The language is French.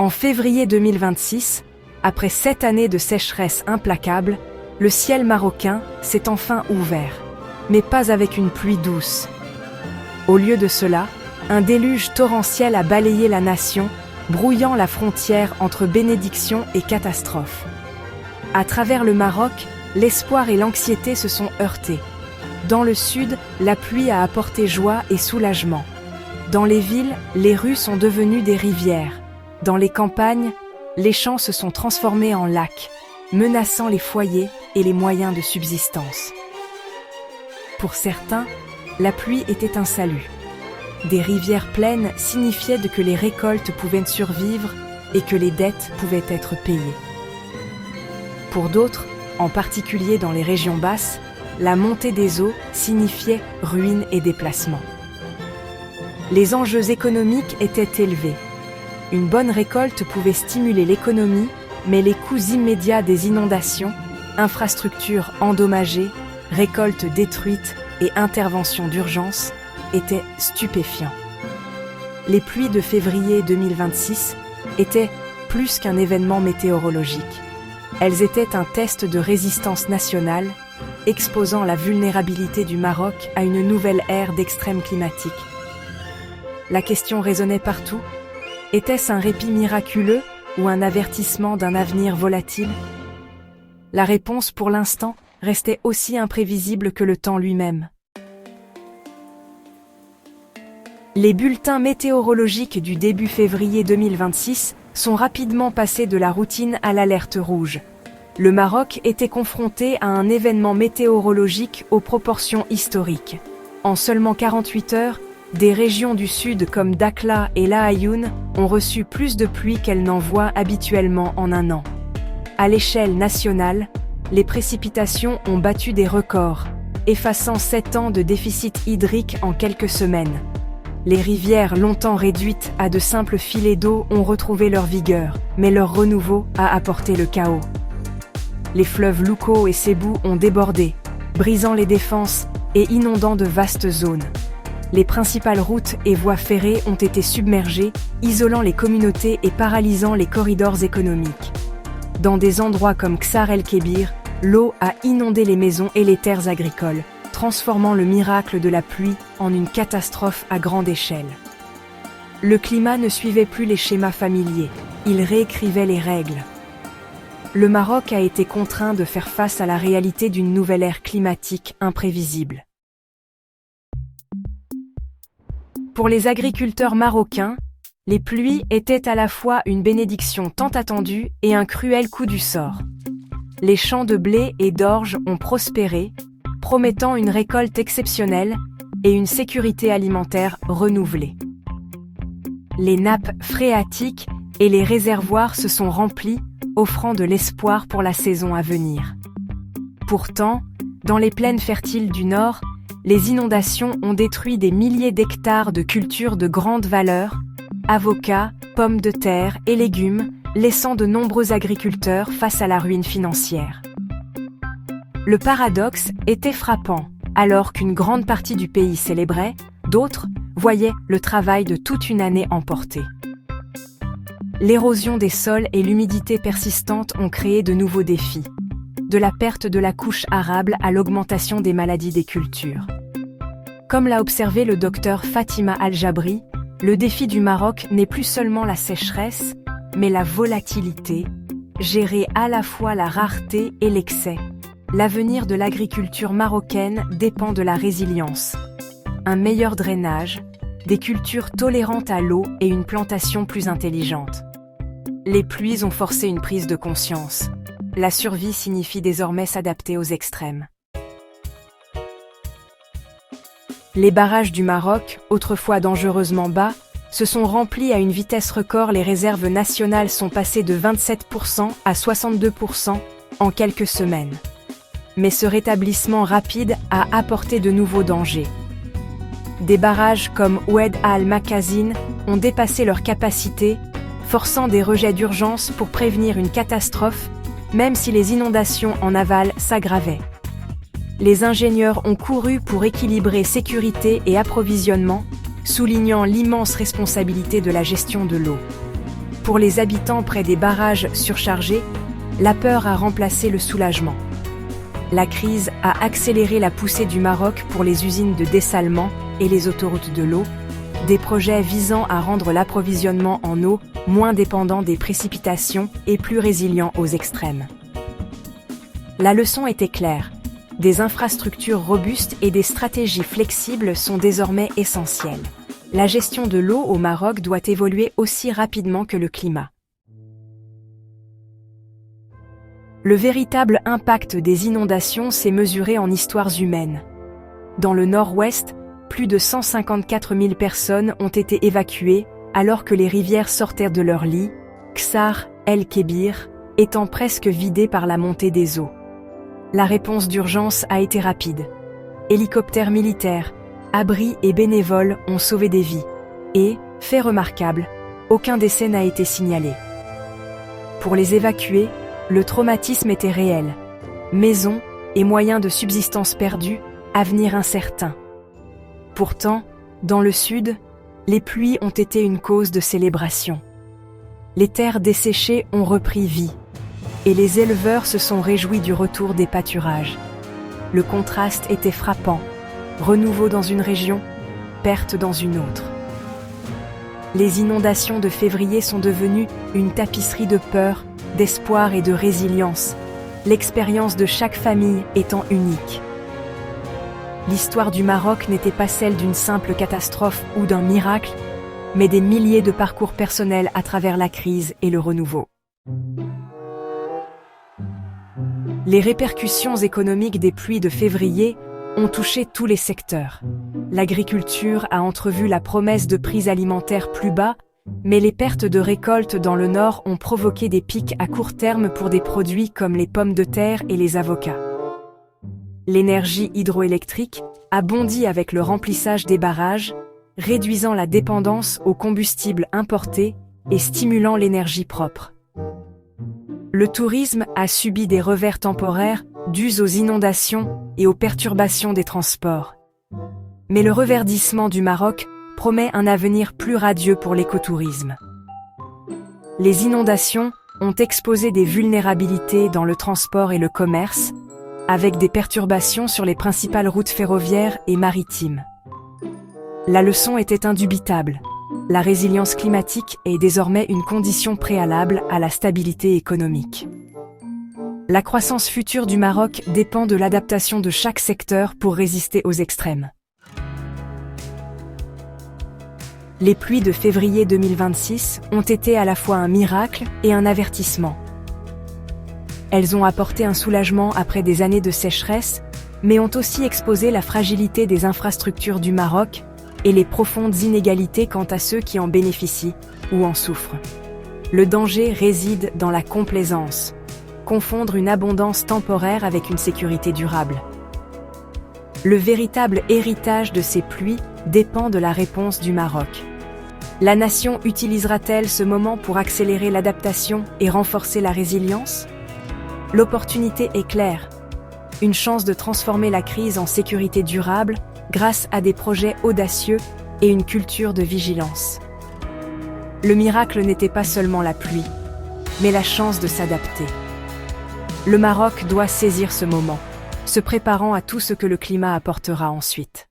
En février 2026, après 7 années de sécheresse implacable, le ciel marocain s'est enfin ouvert, mais pas avec une pluie douce. Au lieu de cela, un déluge torrentiel a balayé la nation, brouillant la frontière entre bénédiction et catastrophe. À travers le Maroc, l'espoir et l'anxiété se sont heurtés. Dans le sud, la pluie a apporté joie et soulagement. Dans les villes, les rues sont devenues des rivières. Dans les campagnes, les champs se sont transformés en lacs, menaçant les foyers et les moyens de subsistance. Pour certains, la pluie était un salut. Des rivières pleines signifiaient que les récoltes pouvaient survivre et que les dettes pouvaient être payées. Pour d'autres, en particulier dans les régions basses, la montée des eaux signifiait ruine et déplacement. Les enjeux économiques étaient élevés. Une bonne récolte pouvait stimuler l'économie, mais les coûts immédiats des inondations, infrastructures endommagées, récoltes détruites et interventions d'urgence étaient stupéfiants. Les pluies de février 2026 étaient plus qu'un événement météorologique. Elles étaient un test de résistance nationale, exposant la vulnérabilité du Maroc à une nouvelle ère d'extrêmes climatiques. La question résonnait partout. Était-ce un répit miraculeux ou un avertissement d'un avenir volatile? La réponse, pour l'instant, restait aussi imprévisible que le temps lui-même. Les bulletins météorologiques du début février 2026 sont rapidement passés de la routine à l'alerte rouge. Le Maroc était confronté à un événement météorologique aux proportions historiques. En seulement 48 heures, des régions du sud comme Dakhla et La Aïoun ont reçu plus de pluie qu'elles n'envoient habituellement en un an. À l'échelle nationale, les précipitations ont battu des records, effaçant 7 ans de déficit hydrique en quelques semaines. Les rivières longtemps réduites à de simples filets d'eau ont retrouvé leur vigueur, mais leur renouveau a apporté le chaos. Les fleuves Louko et Sebou ont débordé, brisant les défenses et inondant de vastes zones. Les principales routes et voies ferrées ont été submergées, isolant les communautés et paralysant les corridors économiques. Dans des endroits comme Ksar el-Kébir, l'eau a inondé les maisons et les terres agricoles, transformant le miracle de la pluie en une catastrophe à grande échelle. Le climat ne suivait plus les schémas familiers, il réécrivait les règles. Le Maroc a été contraint de faire face à la réalité d'une nouvelle ère climatique imprévisible. Pour les agriculteurs marocains, les pluies étaient à la fois une bénédiction tant attendue et un cruel coup du sort. Les champs de blé et d'orge ont prospéré, promettant une récolte exceptionnelle et une sécurité alimentaire renouvelée. Les nappes phréatiques et les réservoirs se sont remplis, offrant de l'espoir pour la saison à venir. Pourtant, dans les plaines fertiles du Nord, les inondations ont détruit des milliers d'hectares de cultures de grande valeur, avocats, pommes de terre et légumes, laissant de nombreux agriculteurs face à la ruine financière. Le paradoxe était frappant. Alors qu'une grande partie du pays célébrait, d'autres voyaient le travail de toute une année emporté. L'érosion des sols et l'humidité persistante ont créé de nouveaux défis, de la perte de la couche arable à l'augmentation des maladies des cultures. Comme l'a observé le docteur Fatima Al-Jabri, le défi du Maroc n'est plus seulement la sécheresse, mais la volatilité, gérer à la fois la rareté et l'excès. L'avenir de l'agriculture marocaine dépend de la résilience. Un meilleur drainage, des cultures tolérantes à l'eau et une plantation plus intelligente. Les pluies ont forcé une prise de conscience. La survie signifie désormais s'adapter aux extrêmes. Les barrages du Maroc, autrefois dangereusement bas, se sont remplis à une vitesse record. Les réserves nationales sont passées de 27% à 62% en quelques semaines. Mais ce rétablissement rapide a apporté de nouveaux dangers. Des barrages comme Oued al-Makazine ont dépassé leur capacité, forçant des rejets d'urgence pour prévenir une catastrophe, même si les inondations en aval s'aggravaient. Les ingénieurs ont couru pour équilibrer sécurité et approvisionnement, soulignant l'immense responsabilité de la gestion de l'eau. Pour les habitants près des barrages surchargés, la peur a remplacé le soulagement. La crise a accéléré la poussée du Maroc pour les usines de dessalement et les autoroutes de l'eau, des projets visant à rendre l'approvisionnement en eau moins dépendant des précipitations et plus résilient aux extrêmes. La leçon était claire. Des infrastructures robustes et des stratégies flexibles sont désormais essentielles. La gestion de l'eau au Maroc doit évoluer aussi rapidement que le climat. Le véritable impact des inondations s'est mesuré en histoires humaines. Dans le nord-ouest, plus de 154 000 personnes ont été évacuées alors que les rivières sortaient de leur lit, Ksar, El-Kébir, étant presque vidées par la montée des eaux. La réponse d'urgence a été rapide. Hélicoptères militaires, abris et bénévoles ont sauvé des vies. Et, fait remarquable, aucun décès n'a été signalé. Pour les évacuer, le traumatisme était réel. Maisons et moyens de subsistance perdus, avenir incertain. Pourtant, dans le sud, les pluies ont été une cause de célébration. Les terres desséchées ont repris vie. Et les éleveurs se sont réjouis du retour des pâturages. Le contraste était frappant. Renouveau dans une région, perte dans une autre. Les inondations de février sont devenues une tapisserie de peur, d'espoir et de résilience, l'expérience de chaque famille étant unique. L'histoire du Maroc n'était pas celle d'une simple catastrophe ou d'un miracle, mais des milliers de parcours personnels à travers la crise et le renouveau. Les répercussions économiques des pluies de février ont touché tous les secteurs. L'agriculture a entrevu la promesse de prix alimentaires plus bas, mais les pertes de récoltes dans le nord ont provoqué des pics à court terme pour des produits comme les pommes de terre et les avocats. L'énergie hydroélectrique a bondi avec le remplissage des barrages, réduisant la dépendance aux combustibles importés et stimulant l'énergie propre. Le tourisme a subi des revers temporaires dus aux inondations et aux perturbations des transports. Mais le reverdissement du Maroc promet un avenir plus radieux pour l'écotourisme. Les inondations ont exposé des vulnérabilités dans le transport et le commerce, avec des perturbations sur les principales routes ferroviaires et maritimes. La leçon était indubitable. La résilience climatique est désormais une condition préalable à la stabilité économique. La croissance future du Maroc dépend de l'adaptation de chaque secteur pour résister aux extrêmes. Les pluies de février 2026 ont été à la fois un miracle et un avertissement. Elles ont apporté un soulagement après des années de sécheresse, mais ont aussi exposé la fragilité des infrastructures du Maroc et les profondes inégalités quant à ceux qui en bénéficient ou en souffrent. Le danger réside dans la complaisance, confondre une abondance temporaire avec une sécurité durable. Le véritable héritage de ces pluies dépend de la réponse du Maroc. La nation utilisera-t-elle ce moment pour accélérer l'adaptation et renforcer la résilience ? L'opportunité est claire. Une chance de transformer la crise en sécurité durable grâce à des projets audacieux et une culture de vigilance. Le miracle n'était pas seulement la pluie, mais la chance de s'adapter. Le Maroc doit saisir ce moment, se préparant à tout ce que le climat apportera ensuite.